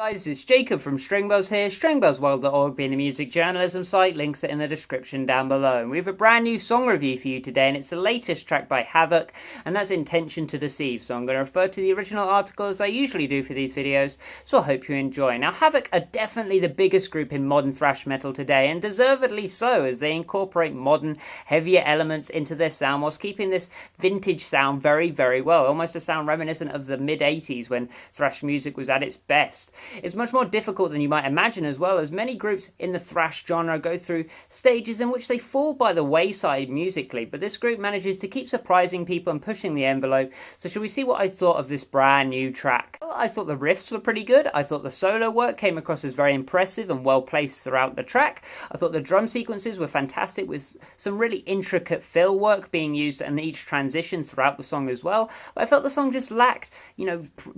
Guys, it's Jacob from Stringbells here, stringbellsworld.org being a music journalism site, links are in the description down below. And we have a brand new song review for you today, and it's the latest track by Havok, and that's Intention to Deceive. So I'm going to refer to the original article as I usually do for these videos, so I hope you enjoy. Now, Havok are definitely the biggest group in modern thrash metal today, and deservedly so, as they incorporate modern, heavier elements into their sound whilst keeping this vintage sound very, very well. Almost a sound reminiscent of the mid-80s when thrash music was at its best. It's much more difficult than you might imagine, as well, as many groups in the thrash genre go through stages in which they fall by the wayside musically, but this group manages to keep surprising people and pushing the envelope. So shall we see what I thought of this brand new track? Well, I thought the riffs were pretty good. I thought the solo work came across as very impressive and well placed throughout the track. I thought the drum sequences were fantastic, with some really intricate fill work being used in each transition throughout the song as well. But I felt the song just lacked,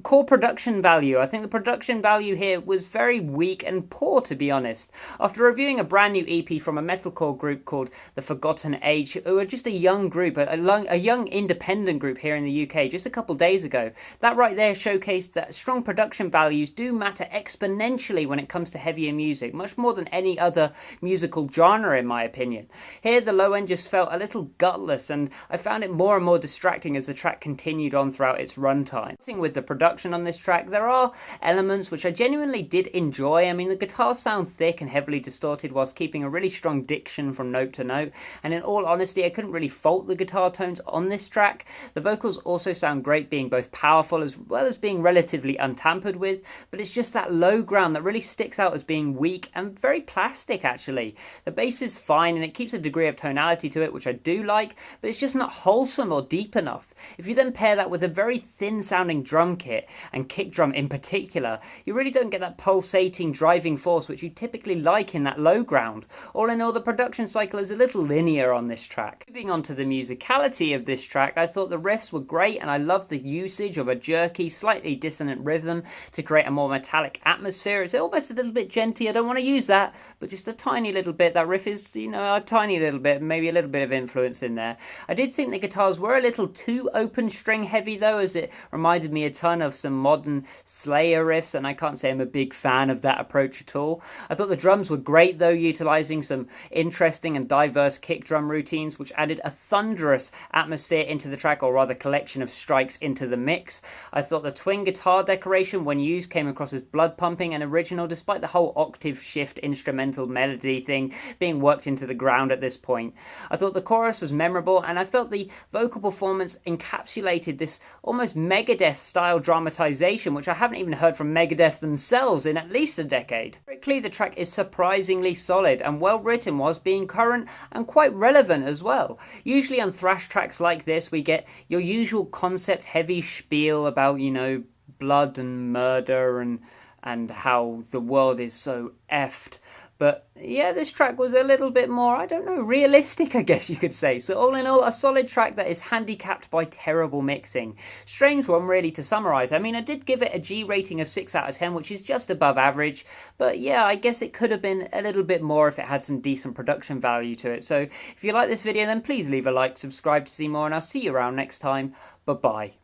core production value. I think the production value here was very weak and poor, to be honest. After reviewing a brand new EP from a metalcore group called The Forgotten Age, who are just a young group, a young independent group here in the UK just a couple days ago, that right there showcased that strong production values do matter exponentially when it comes to heavier music, much more than any other musical genre in my opinion. Here the low end just felt a little gutless, and I found it more and more distracting as the track continued on throughout its runtime. With the production on this track, there are elements which I genuinely did enjoy. I mean, the guitars sound thick and heavily distorted whilst keeping a really strong diction from note to note, and in all honesty I couldn't really fault the guitar tones on this track. The vocals also sound great, being both powerful as well as being relatively untampered with, but it's just that low ground that really sticks out as being weak and very plastic actually. The bass is fine and it keeps a degree of tonality to it, which I do like, but it's just not wholesome or deep enough. If you then pair that with a very thin sounding drum kit, and kick drum in particular, you really don't get that pulsating driving force which you typically like in that low ground. All in all, the production cycle is a little linear on this track. Moving on to the musicality of this track, I thought the riffs were great, and I love the usage of a jerky, slightly dissonant rhythm to create a more metallic atmosphere. It's almost a little bit genty. I don't want to use that, but just a tiny little bit. That riff is, a tiny little bit, maybe a little bit of influence in there. I did think the guitars were a little too open string heavy though, as it reminded me a ton of some modern Slayer riffs, and I can't say I'm a big fan of that approach at all. I thought the drums were great though, utilising some interesting and diverse kick drum routines which added a thunderous atmosphere into the track, or rather collection of strikes into the mix. I thought the twin guitar decoration when used came across as blood pumping and original, despite the whole octave shift instrumental melody thing being worked into the ground at this point. I thought the chorus was memorable, and I felt the vocal performance encapsulated this almost Megadeth style dramatization which I haven't even heard from Megadeth themselves in at least a decade. Lyrically, the track is surprisingly solid and well written, whilst being current and quite relevant as well. Usually on thrash tracks like this we get your usual concept heavy spiel about, blood and murder and how the world is so effed. But yeah, this track was a little bit more, realistic, I guess you could say. So all in all, a solid track that is handicapped by terrible mixing. Strange one really to summarise. I mean, I did give it a G rating of 6 out of 10, which is just above average. But yeah, I guess it could have been a little bit more if it had some decent production value to it. So if you like this video, then please leave a like, subscribe to see more, and I'll see you around next time. Bye-bye.